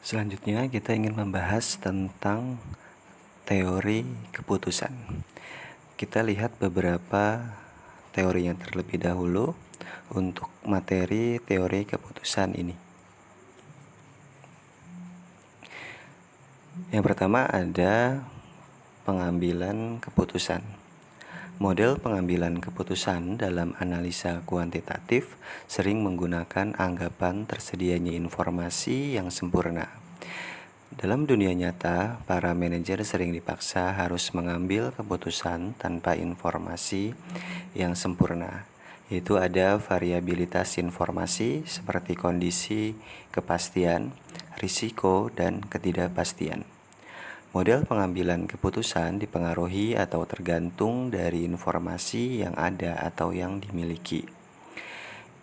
Selanjutnya kita ingin membahas tentang teori keputusan. Kita lihat beberapa teorinya terlebih dahulu untuk materi teori keputusan ini. Yang pertama ada pengambilan keputusan. Model pengambilan keputusan dalam analisa kuantitatif sering menggunakan anggapan tersedianya informasi yang sempurna. Dalam dunia nyata, para manajer sering dipaksa harus mengambil keputusan tanpa informasi yang sempurna, yaitu ada variabilitas informasi seperti kondisi, kepastian, risiko, dan ketidakpastian. Model pengambilan keputusan dipengaruhi atau tergantung dari informasi yang ada atau yang dimiliki.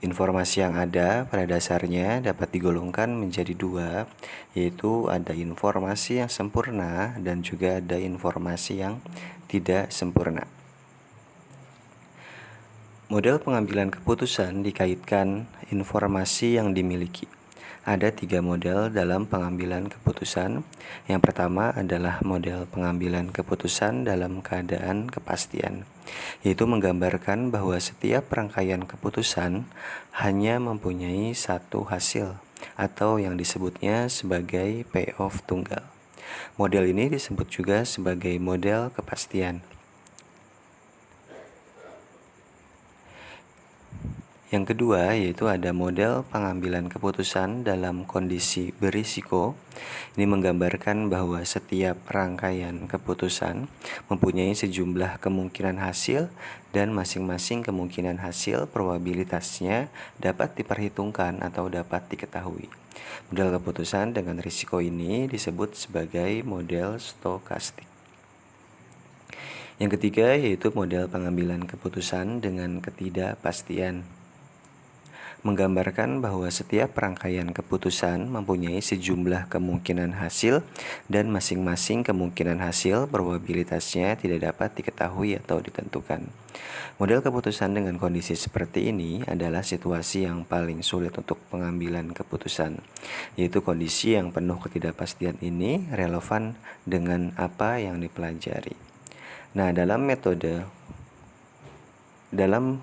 Informasi yang ada pada dasarnya dapat digolongkan menjadi dua, yaitu ada informasi yang sempurna dan juga ada informasi yang tidak sempurna. Model pengambilan keputusan dikaitkan informasi yang dimiliki. Ada 3 model dalam pengambilan keputusan. Yang pertama adalah model pengambilan keputusan dalam keadaan kepastian, yaitu menggambarkan bahwa setiap rangkaian keputusan hanya mempunyai satu hasil atau yang disebutnya sebagai payoff tunggal. Model ini disebut juga sebagai model kepastian. Yang kedua yaitu ada model pengambilan keputusan dalam kondisi berisiko. Ini menggambarkan bahwa setiap rangkaian keputusan mempunyai sejumlah kemungkinan hasil dan masing-masing kemungkinan hasil probabilitasnya dapat diperhitungkan atau dapat diketahui. Model keputusan dengan risiko ini disebut sebagai model stokastik. Yang ketiga yaitu model pengambilan keputusan dengan ketidakpastian. Menggambarkan bahwa setiap rangkaian keputusan mempunyai sejumlah kemungkinan hasil dan masing-masing kemungkinan hasil probabilitasnya tidak dapat diketahui atau ditentukan. Model keputusan dengan kondisi seperti ini adalah situasi yang paling sulit untuk pengambilan keputusan, yaitu kondisi yang penuh ketidakpastian ini relevan dengan apa yang dipelajari. Nah, dalam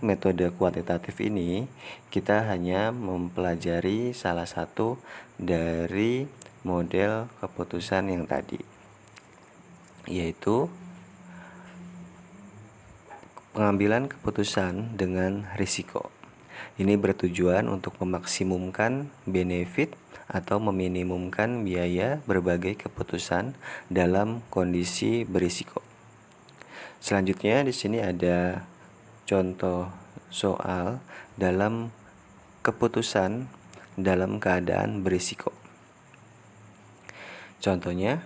metode kuantitatif ini, kita hanya mempelajari salah satu dari model keputusan yang tadi, yaitu pengambilan keputusan dengan risiko. Ini bertujuan untuk memaksimumkan benefit atau meminimumkan biaya berbagai keputusan dalam kondisi berisiko. Selanjutnya di sini ada contoh soal dalam keputusan dalam keadaan berisiko. Contohnya,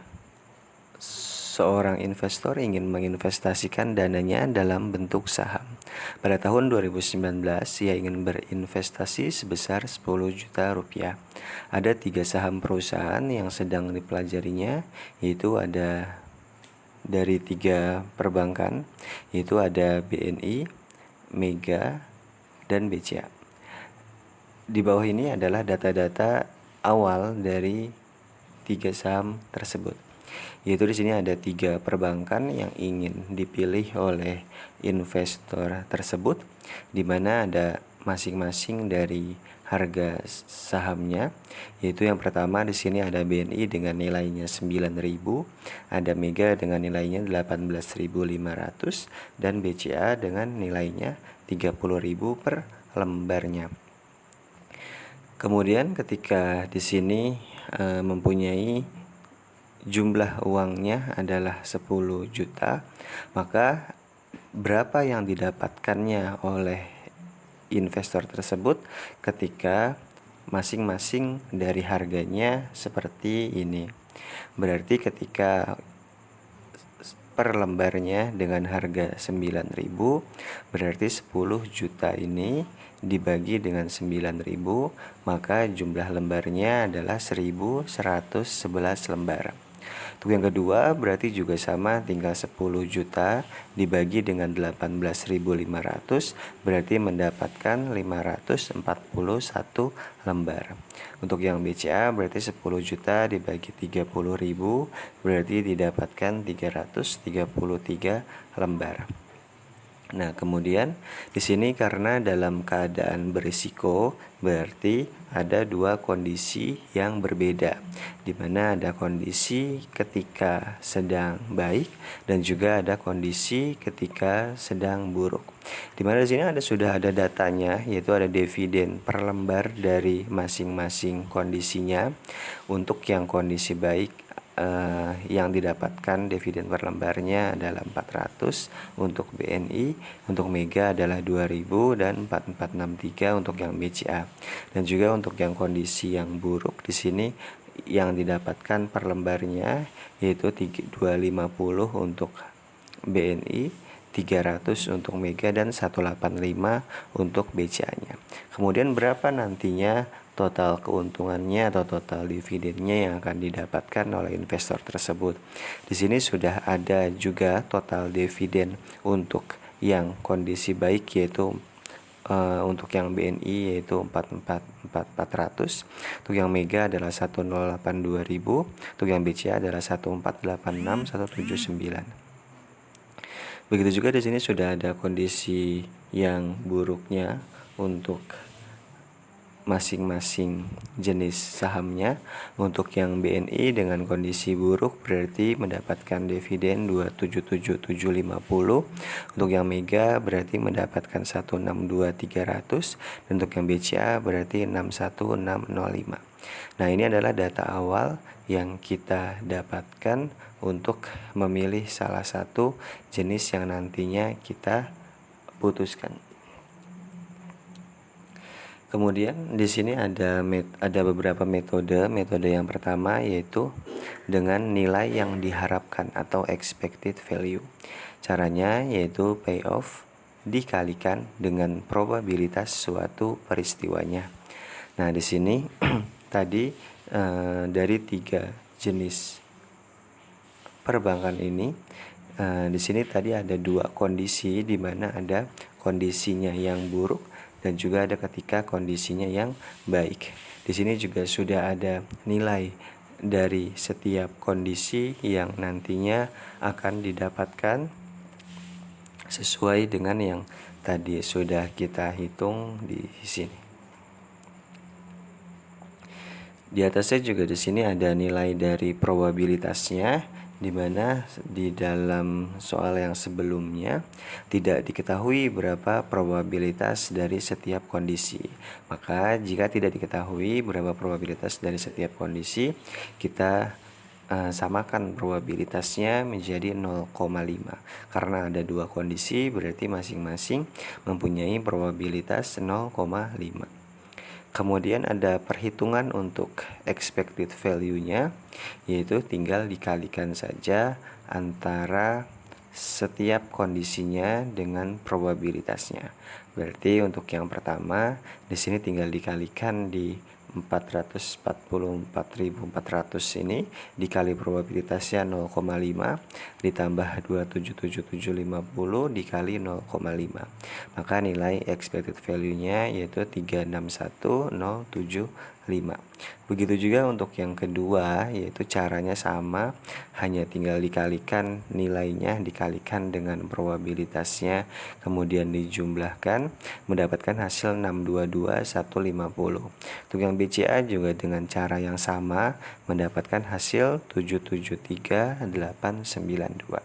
seorang investor ingin menginvestasikan dananya dalam bentuk saham. Pada tahun 2019, ia ingin berinvestasi sebesar 10 juta rupiah. Ada 3 saham perusahaan yang sedang dipelajarinya, yaitu ada dari 3 perbankan, yaitu ada BNI, Mega, dan BCA. Di bawah ini adalah data-data awal dari 3 saham tersebut. Yaitu di sini ada 3 perbankan yang ingin dipilih oleh investor tersebut, di mana ada masing-masing dari harga sahamnya, yaitu yang pertama di sini ada BNI dengan nilainya 9.000, ada Mega dengan nilainya 18.500 dan BCA dengan nilainya 30.000 per lembarnya. Kemudian ketika di sini mempunyai jumlah uangnya adalah 10 juta, maka berapa yang didapatkannya oleh investor tersebut ketika masing-masing dari harganya seperti ini. Berarti ketika per lembarnya dengan harga 9.000, berarti 10 juta ini dibagi dengan 9.000, maka jumlah lembarnya adalah 1.111 lembar. Untuk yang kedua berarti juga sama, tinggal 10 juta dibagi dengan 18.500 berarti mendapatkan 541 lembar. Untuk yang BCA berarti 10 juta dibagi 30.000 berarti didapatkan 333 lembar. Nah, kemudian di sini karena dalam keadaan berisiko, berarti ada dua kondisi yang berbeda, di mana ada kondisi ketika sedang baik dan juga ada kondisi ketika sedang buruk. Di mana di sini sudah ada datanya, yaitu ada dividen per lembar dari masing-masing kondisinya. Untuk yang kondisi baik, yang didapatkan dividen per lembarnya adalah 400 untuk BNI, untuk Mega adalah 2000 dan 4463 untuk yang BCA. Dan juga untuk yang kondisi yang buruk di sini yang didapatkan per lembarnya yaitu 250 untuk BNI, 300 untuk Mega dan 185 untuk BCA-nya. Kemudian berapa nantinya total keuntungannya atau total dividennya yang akan didapatkan oleh investor tersebut. Di sini sudah ada juga total dividen untuk yang kondisi baik, yaitu untuk yang BNI yaitu 400, untuk yang Mega adalah 108.2000, untuk yang BCA adalah 1486179. Begitu juga di sini sudah ada kondisi yang buruknya untuk masing-masing jenis sahamnya. Untuk yang BNI dengan kondisi buruk berarti mendapatkan dividen 277.750. Untuk yang Mega berarti mendapatkan 162.300 dan untuk yang BCA berarti 61605. Nah, ini adalah data awal yang kita dapatkan untuk memilih salah satu jenis yang nantinya kita putuskan. Kemudian di sini ada beberapa metode. Metode yang pertama yaitu dengan nilai yang diharapkan atau expected value. Caranya yaitu payoff dikalikan dengan probabilitas suatu peristiwanya. Nah, di sini tadi dari 3 jenis perbankan ini, di sini tadi ada 2 kondisi, di mana ada kondisinya yang buruk dan juga ada ketika kondisinya yang baik. Di sini juga sudah ada nilai dari setiap kondisi yang nantinya akan didapatkan sesuai dengan yang tadi sudah kita hitung di sini. Di atasnya juga di sini ada nilai dari probabilitasnya, di mana di dalam soal yang sebelumnya tidak diketahui berapa probabilitas dari setiap kondisi. Maka jika tidak diketahui berapa probabilitas dari setiap kondisi, kita samakan probabilitasnya menjadi 0,5. Karena ada 2 kondisi, berarti masing-masing mempunyai probabilitas 0,5. Kemudian ada perhitungan untuk expected value-nya, yaitu tinggal dikalikan saja antara setiap kondisinya dengan probabilitasnya. Berarti untuk yang pertama di sini tinggal dikalikan di 444.400 ini dikali probabilitasnya 0,5 ditambah 277.750 dikali 0,5. Maka nilai expected value-nya yaitu 361.075. Begitu juga untuk yang kedua, yaitu caranya sama, hanya tinggal dikalikan nilainya dikalikan dengan probabilitasnya, kemudian dijumlahkan mendapatkan hasil 622.150. Untuk yang BCA juga dengan cara yang sama mendapatkan hasil 773.892.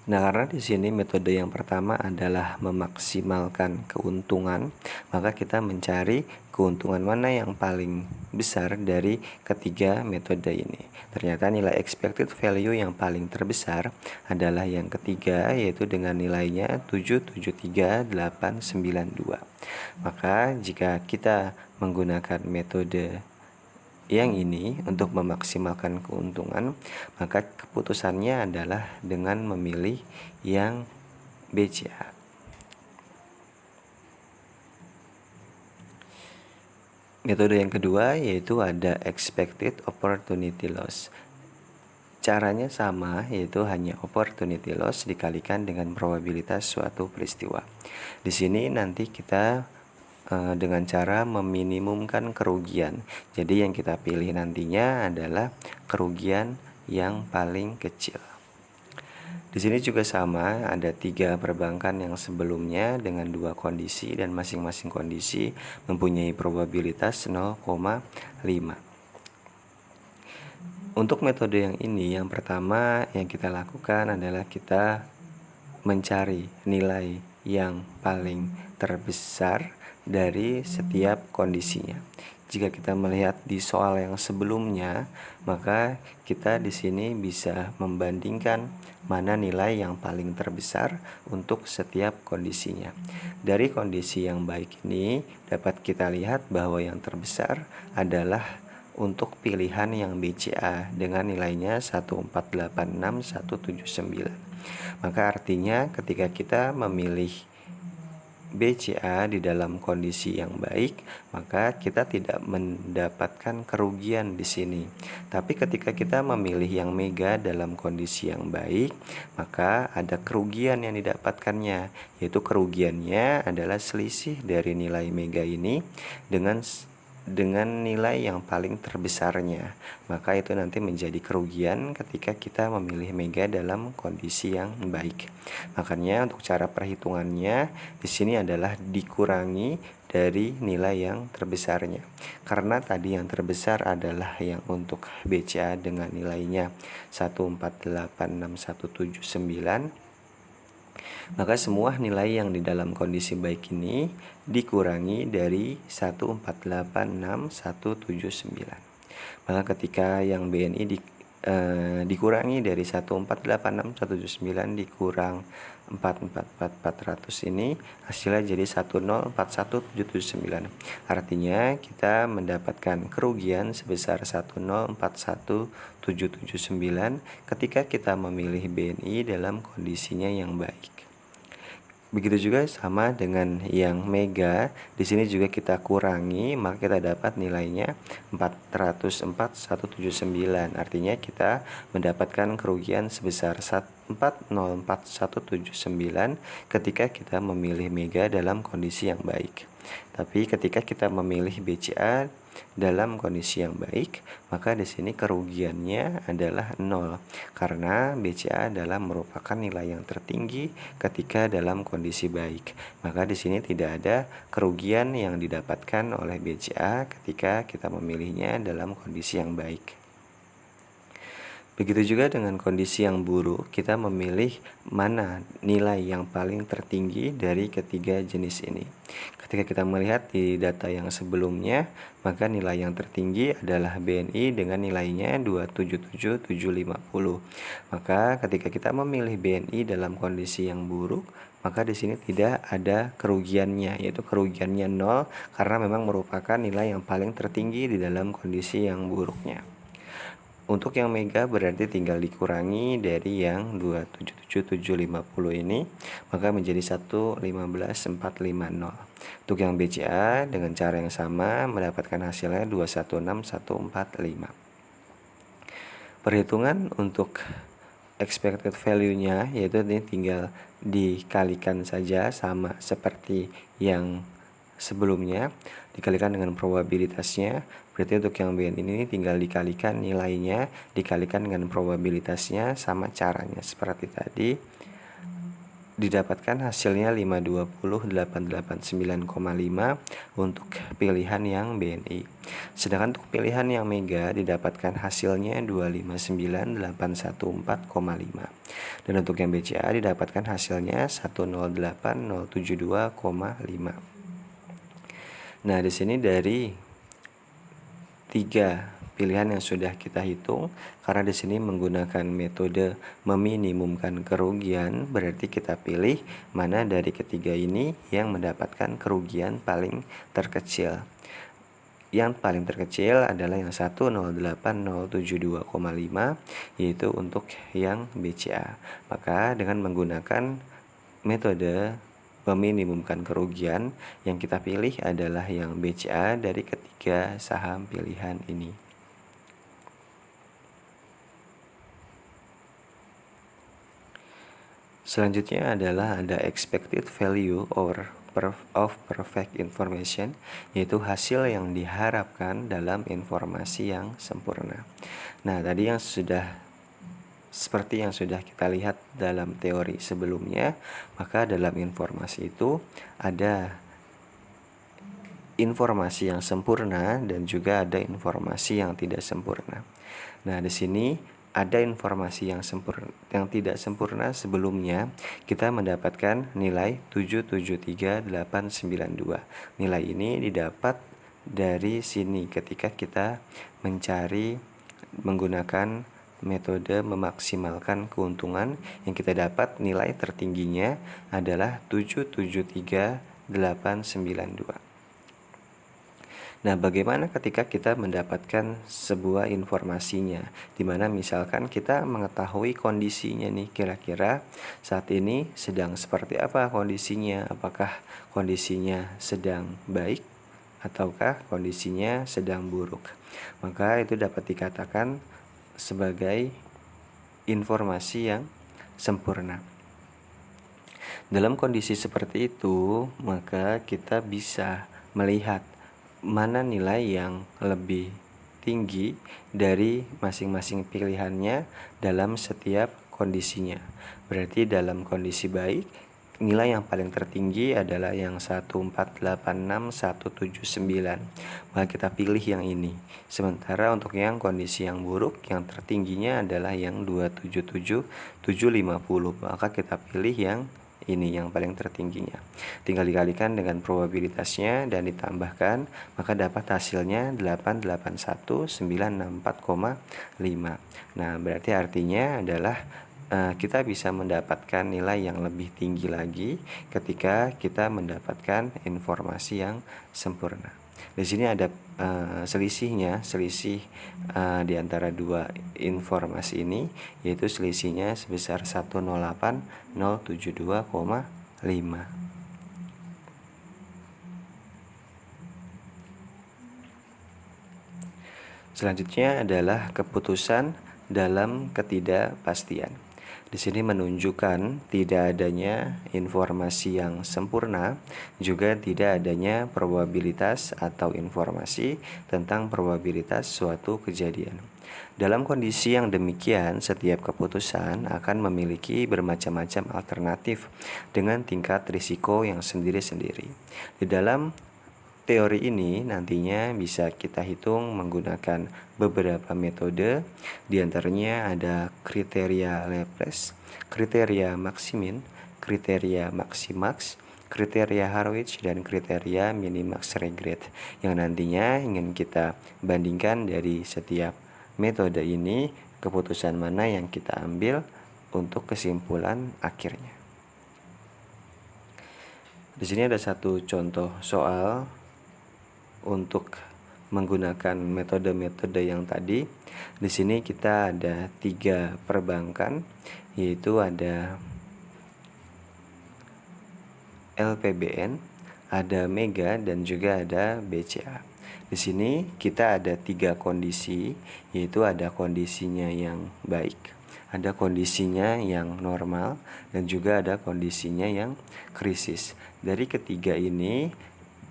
Nah, karena di sini metode yang pertama adalah memaksimalkan keuntungan, maka kita mencari keuntungan mana yang paling besar dari ketiga metode ini. Ternyata nilai expected value yang paling terbesar adalah yang ketiga, yaitu dengan nilainya 773.892. Maka jika kita menggunakan metode yang ini untuk memaksimalkan keuntungan, maka keputusannya adalah dengan memilih yang BCA. Metode yang kedua yaitu ada expected opportunity loss. Caranya sama, yaitu hanya opportunity loss dikalikan dengan probabilitas suatu peristiwa. Di sini nanti kita dengan cara meminimumkan kerugian. Jadi yang kita pilih nantinya adalah kerugian yang paling kecil. Di sini juga sama, ada 3 perbankan yang sebelumnya dengan 2 kondisi dan masing-masing kondisi mempunyai probabilitas 0,5. Untuk metode yang ini, yang pertama yang kita lakukan adalah kita mencari nilai yang paling terbesar dari setiap kondisinya. Jika kita melihat di soal yang sebelumnya, maka kita di sini bisa membandingkan mana nilai yang paling terbesar untuk setiap kondisinya. Dari kondisi yang baik ini dapat kita lihat bahwa yang terbesar adalah untuk pilihan yang BCA dengan nilainya 1486179. Maka artinya ketika kita memilih BCA di dalam kondisi yang baik, maka kita tidak mendapatkan kerugian di sini. Tapi ketika kita memilih yang mega dalam kondisi yang baik, maka ada kerugian yang didapatkannya, yaitu kerugiannya adalah selisih dari nilai mega ini dengan nilai yang paling terbesarnya. Maka itu nanti menjadi kerugian ketika kita memilih mega dalam kondisi yang baik. Makanya untuk cara perhitungannya di sini adalah dikurangi dari nilai yang terbesarnya. Karena tadi yang terbesar adalah yang untuk BCA dengan nilainya 1486179. Maka semua nilai yang di dalam kondisi baik ini dikurangi dari 1486179. Maka ketika yang BNI dikurangi dari 1486179 dikurang 444400 ini hasilnya jadi 1041779. Artinya kita mendapatkan kerugian sebesar 1041779 ketika kita memilih BNI dalam kondisinya yang baik. Begitu juga sama dengan yang mega, di sini juga kita kurangi, maka kita dapat nilainya 404.179. Artinya kita mendapatkan kerugian sebesar 404.179 ketika kita memilih mega dalam kondisi yang baik. Tapi ketika kita memilih BCA dalam kondisi yang baik, maka di sini kerugiannya adalah 0 karena BCA adalah merupakan nilai yang tertinggi ketika dalam kondisi baik. Maka di sini tidak ada kerugian yang didapatkan oleh BCA ketika kita memilihnya dalam kondisi yang baik. Begitu juga dengan kondisi yang buruk, kita memilih mana nilai yang paling tertinggi dari ketiga jenis ini. Ketika kita melihat di data yang sebelumnya, maka nilai yang tertinggi adalah BNI dengan nilainya 277750. Maka ketika kita memilih BNI dalam kondisi yang buruk, maka di sini tidak ada kerugiannya, yaitu kerugiannya 0 karena memang merupakan nilai yang paling tertinggi di dalam kondisi yang buruknya. Untuk yang mega berarti tinggal dikurangi dari yang 277750 ini, maka menjadi 115.450. Untuk yang BCA dengan cara yang sama mendapatkan hasilnya 216145. Perhitungan untuk expected value-nya yaitu ini tinggal dikalikan saja sama seperti yang sebelumnya, dikalikan dengan probabilitasnya. Berarti untuk yang BN ini tinggal dikalikan nilainya, dikalikan dengan probabilitasnya, sama caranya seperti tadi. Didapatkan hasilnya 520.889,5 untuk pilihan yang BNI. Sedangkan untuk pilihan yang mega didapatkan hasilnya 259.814,5. Dan untuk yang BCA didapatkan hasilnya 108.072,5. Nah, di sini dari 3 pilihan yang sudah kita hitung, karena di sini menggunakan metode meminimumkan kerugian, berarti kita pilih mana dari ketiga ini yang mendapatkan kerugian paling terkecil. Yang paling terkecil adalah yang 108.072,5, yaitu untuk yang BCA. Maka dengan menggunakan metode meminimumkan kerugian, yang kita pilih adalah yang BCA dari ketiga saham pilihan ini. Selanjutnya adalah ada expected value of perfect information, yaitu hasil yang diharapkan dalam informasi yang sempurna. Nah, tadi seperti yang sudah kita lihat dalam teori sebelumnya, maka dalam informasi itu ada informasi yang sempurna dan juga ada informasi yang tidak sempurna. Nah, di sini ada informasi yang tidak sempurna. Sebelumnya kita mendapatkan nilai 773.892. Nilai ini didapat dari sini ketika kita menggunakan metode memaksimalkan keuntungan, yang kita dapat nilai tertingginya adalah 773.892. Nah, bagaimana ketika kita mendapatkan sebuah informasinya, di mana misalkan kita mengetahui kondisinya nih, kira-kira saat ini sedang seperti apa kondisinya, apakah kondisinya sedang baik ataukah kondisinya sedang buruk. Maka itu dapat dikatakan sebagai informasi yang sempurna. Dalam kondisi seperti itu, maka kita bisa melihat mana nilai yang lebih tinggi dari masing-masing pilihannya dalam setiap kondisinya. Berarti dalam kondisi baik, nilai yang paling tertinggi adalah yang 1486179. Maka kita pilih yang ini. Sementara untuk yang kondisi yang buruk, yang tertingginya adalah yang 277750. Maka kita pilih yang ini, yang paling tertingginya. Tinggal dikalikan dengan probabilitasnya dan ditambahkan, maka dapat hasilnya 881.964,5. Nah, berarti artinya adalah kita bisa mendapatkan nilai yang lebih tinggi lagi ketika kita mendapatkan informasi yang sempurna. Di sini ada selisih di antara dua informasi ini, yaitu selisihnya sebesar 108.072,5. Selanjutnya adalah keputusan dalam ketidakpastian. Di sini menunjukkan tidak adanya informasi yang sempurna, juga tidak adanya probabilitas atau informasi tentang probabilitas suatu kejadian. Dalam kondisi yang demikian, setiap keputusan akan memiliki bermacam-macam alternatif dengan tingkat risiko yang sendiri-sendiri. Di dalam teori ini nantinya bisa kita hitung menggunakan beberapa metode, diantaranya ada kriteria Laplace, kriteria Maximin, kriteria Maximax, kriteria Harwich, dan kriteria Minimax-Regret, yang nantinya ingin kita bandingkan dari setiap metode ini, keputusan mana yang kita ambil untuk kesimpulan akhirnya. Di sini ada satu contoh soal untuk menggunakan metode-metode yang tadi. Di sini kita ada 3 perbankan, yaitu ada LPBN, ada Mega, dan juga ada BCA. Di sini kita ada 3 kondisi, yaitu ada kondisinya yang baik, ada kondisinya yang normal, dan juga ada kondisinya yang krisis. Dari ketiga ini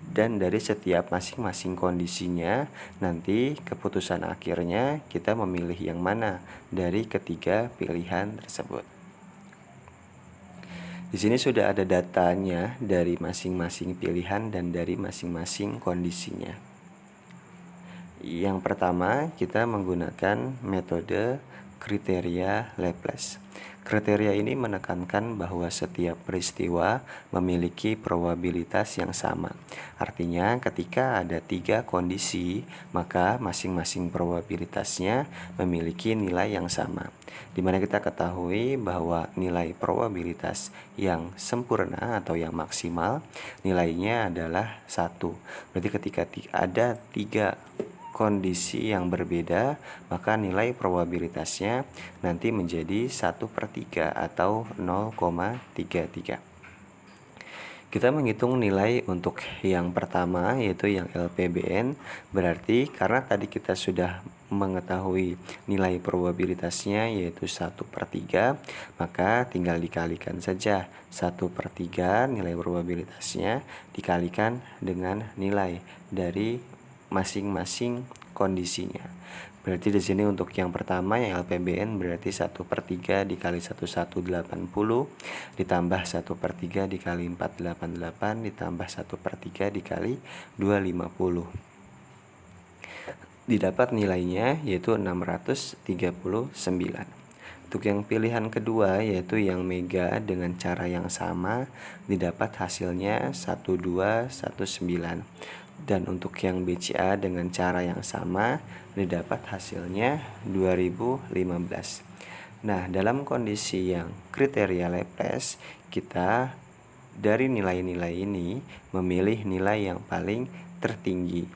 dan dari setiap masing-masing kondisinya, nanti keputusan akhirnya kita memilih yang mana dari ketiga pilihan tersebut. Di sini sudah ada datanya dari masing-masing pilihan dan dari masing-masing kondisinya. Yang pertama, kita menggunakan metode kriteria Laplace. Kriteria ini menekankan bahwa setiap peristiwa memiliki probabilitas yang sama. Artinya, ketika ada 3 kondisi, maka masing-masing probabilitasnya memiliki nilai yang sama. Di mana kita ketahui bahwa nilai probabilitas yang sempurna atau yang maksimal nilainya adalah 1. Berarti ketika ada 3 kondisi yang berbeda, maka nilai probabilitasnya nanti menjadi 1/3 atau 0,33. Kita menghitung nilai untuk yang pertama, yaitu yang LPBN. Berarti karena tadi kita sudah mengetahui nilai probabilitasnya yaitu 1/3, maka tinggal dikalikan saja 1/3 nilai probabilitasnya dikalikan dengan nilai dari masing-masing kondisinya. Berarti di sini untuk yang pertama yang LPBN berarti 1/3 dikali 1180 ditambah 1/3 dikali 488 ditambah 1/3 dikali 250. Didapat nilainya yaitu 639. Untuk yang pilihan kedua yaitu yang mega dengan cara yang sama didapat hasilnya 1219. Dan untuk yang BCA dengan cara yang sama didapat hasilnya 2015. Nah, dalam kondisi yang kriteria Laplace, kita dari nilai-nilai ini memilih nilai yang paling tertinggi.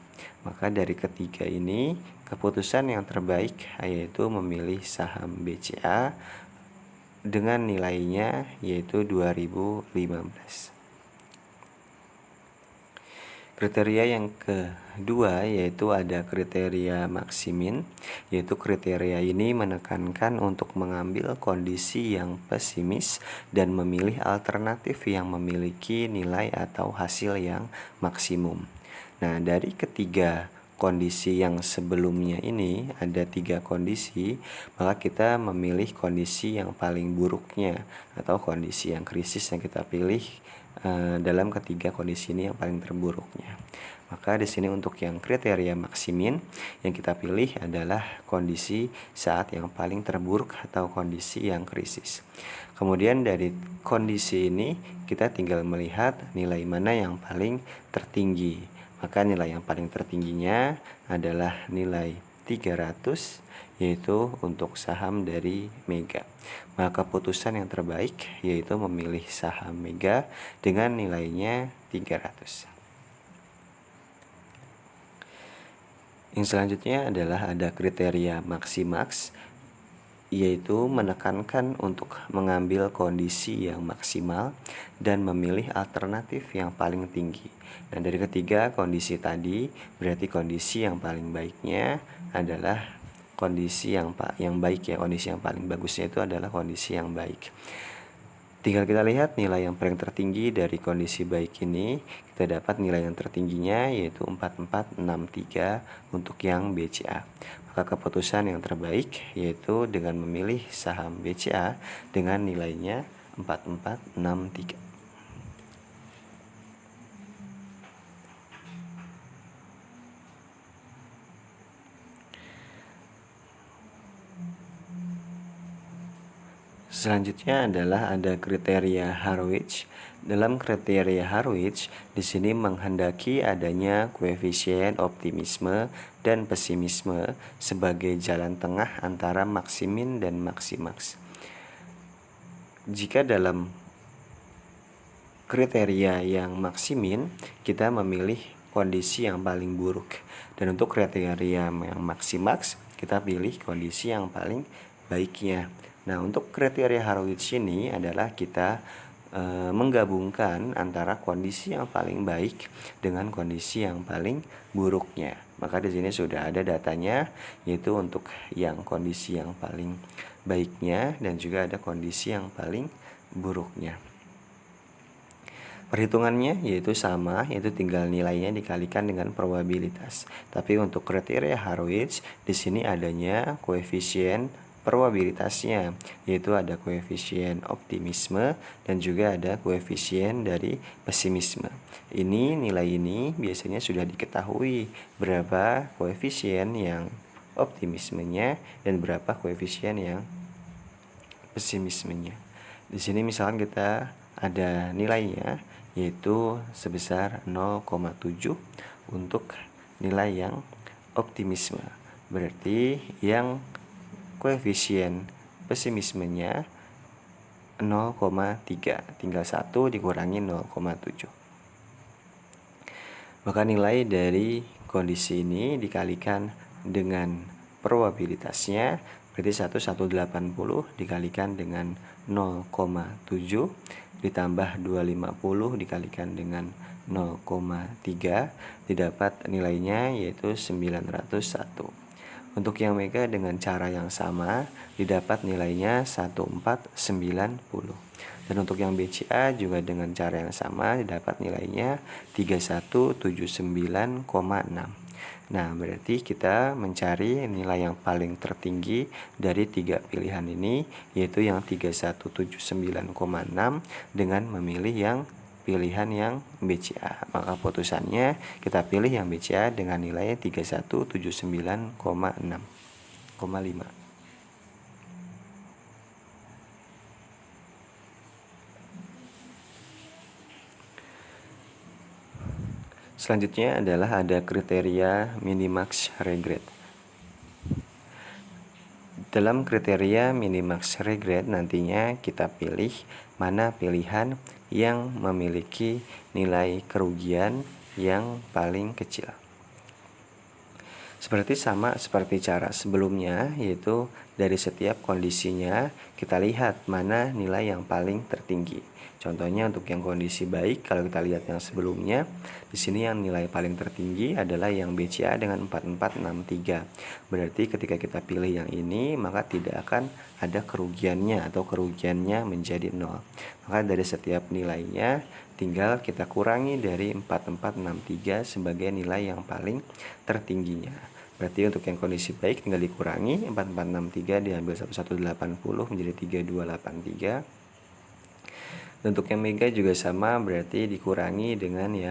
Maka dari ketiga ini, keputusan yang terbaik yaitu memilih saham BCA dengan nilainya yaitu 2015. Kriteria yang kedua yaitu ada kriteria Maximin, yaitu kriteria ini menekankan untuk mengambil kondisi yang pesimis dan memilih alternatif yang memiliki nilai atau hasil yang maksimum. Nah, dari ketiga kondisi yang sebelumnya ini ada 3 kondisi, maka kita memilih kondisi yang paling buruknya atau kondisi yang krisis yang kita pilih dalam ketiga kondisi ini yang paling terburuknya. Maka di sini untuk yang kriteria Maximin yang kita pilih adalah kondisi saat yang paling terburuk atau kondisi yang krisis. Kemudian dari kondisi ini kita tinggal melihat nilai mana yang paling tertinggi. Maka nilai yang paling tertingginya adalah nilai 300 yaitu untuk saham dari Mega. Maka keputusan yang terbaik yaitu memilih saham Mega dengan nilainya 300. Yang selanjutnya adalah ada kriteria Maximax, yaitu menekankan untuk mengambil kondisi yang maksimal dan memilih alternatif yang paling tinggi. Nah, dari ketiga kondisi tadi berarti kondisi yang paling baiknya adalah kondisi yang baik ya, kondisi yang paling bagusnya itu adalah kondisi yang baik. Tinggal kita lihat nilai yang paling tertinggi dari kondisi baik ini, kita dapat nilai yang tertingginya yaitu 4463 untuk yang BCA. Maka keputusan yang terbaik yaitu dengan memilih saham BCA dengan nilainya 4463. Selanjutnya adalah ada kriteria Harwich. Dalam kriteria Harwich, di sini menghendaki adanya koefisien optimisme dan pesimisme sebagai jalan tengah antara maksimin dan maksimax. Jika dalam kriteria yang maksimin, kita memilih kondisi yang paling buruk. Dan untuk kriteria yang maksimax, kita pilih kondisi yang paling baiknya. Nah, untuk kriteria Harwich ini adalah kita menggabungkan antara kondisi yang paling baik dengan kondisi yang paling buruknya. Maka di sini sudah ada datanya, yaitu untuk yang kondisi yang paling baiknya dan juga ada kondisi yang paling buruknya. Perhitungannya yaitu sama, yaitu tinggal nilainya dikalikan dengan probabilitas. Tapi untuk kriteria Harwich di sini adanya koefisien probabilitasnya, yaitu ada koefisien optimisme dan juga ada koefisien dari pesimisme. Nilai ini biasanya sudah diketahui berapa koefisien yang optimismenya dan berapa koefisien yang pesimismenya. Di sini misalkan kita ada nilainya yaitu sebesar 0,7 untuk nilai yang optimisme. Berarti yang koefisien pesimismenya 0,3, tinggal 1 dikurangi 0,7. Maka nilai dari kondisi ini dikalikan dengan probabilitasnya Berarti 180 dikalikan dengan 0,7 ditambah 250 dikalikan dengan 0,3 didapat nilainya yaitu 901. Untuk yang mega dengan cara yang sama didapat nilainya 1490. Dan untuk yang BCA juga dengan cara yang sama didapat nilainya 3179,6. Nah, berarti kita mencari nilai yang paling tertinggi dari 3 pilihan ini, yaitu yang 3179,6 dengan memilih yang pilihan yang BCA. Maka putusannya kita pilih yang BCA dengan nilai 3179,6,5. Selanjutnya adalah ada kriteria minimax regret. Dalam kriteria minimax regret nantinya kita pilih mana pilihan yang memiliki nilai kerugian yang paling kecil. Sama seperti cara sebelumnya, yaitu dari setiap kondisinya kita lihat mana nilai yang paling tertinggi. Contohnya untuk yang kondisi baik, kalau kita lihat yang sebelumnya, di sini yang nilai paling tertinggi adalah yang BCA dengan 4463. Berarti ketika kita pilih yang ini, maka tidak akan ada kerugiannya atau kerugiannya menjadi 0. Maka dari setiap nilainya tinggal kita kurangi dari 4463 sebagai nilai yang paling tertingginya. Berarti untuk yang kondisi baik tinggal dikurangi 4463 diambil 1180 menjadi 3283. Dan untuk yang mega juga sama, berarti dikurangi dari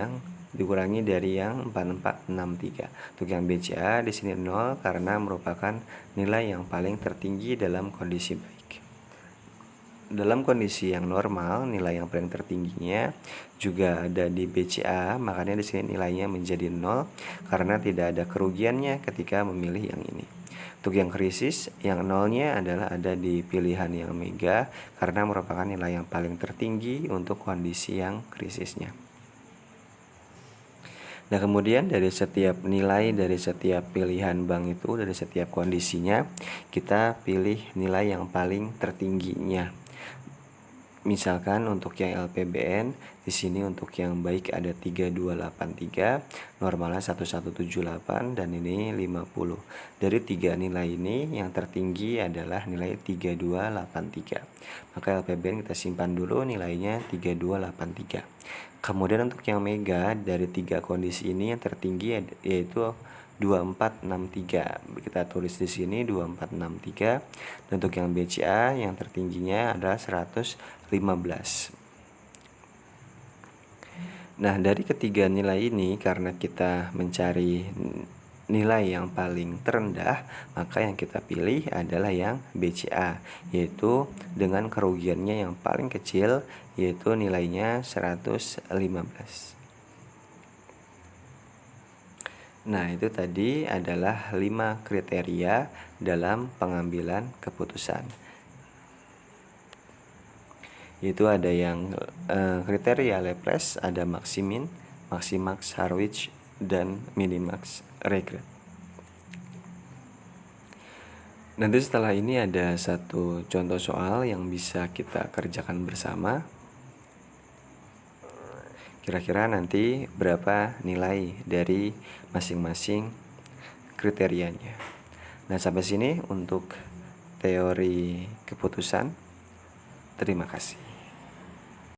yang 4463. Untuk yang BCA di sini 0 karena merupakan nilai yang paling tertinggi dalam kondisi baik. Dalam kondisi yang normal, nilai yang paling tertingginya juga ada di BCA, makanya di sini nilainya menjadi 0 karena tidak ada kerugiannya ketika memilih yang ini. Untuk yang krisis, yang nolnya adalah ada di pilihan yang mega karena merupakan nilai yang paling tertinggi untuk kondisi yang krisisnya. Nah, kemudian dari setiap nilai, dari setiap pilihan bank itu, dari setiap kondisinya, kita pilih nilai yang paling tertingginya. Misalkan untuk yang LPBN, di sini untuk yang baik ada 3283, normalnya 1178 dan ini 50. Dari 3 nilai ini yang tertinggi adalah nilai 3283. Maka LPBN kita simpan dulu nilainya 3283. Kemudian untuk yang mega dari 3 kondisi ini yang tertinggi yaitu 2463. Kita tulis di sini 2463. Dan untuk yang BCA yang tertingginya adalah 115. Nah, dari ketiga nilai ini karena kita mencari nilai yang paling terendah, maka yang kita pilih adalah yang BCA, yaitu dengan kerugiannya yang paling kecil, yaitu nilainya 115. Nah, itu tadi adalah 5 kriteria dalam pengambilan keputusan. Yaitu ada yang kriteria Laplace, ada Maximin, Maximax, Harwich, dan Minimax regret. Nanti setelah ini ada satu contoh soal yang bisa kita kerjakan bersama. Kira-kira nanti berapa nilai dari masing-masing kriterianya. Nah, sampai sini untuk teori keputusan. Terima kasih.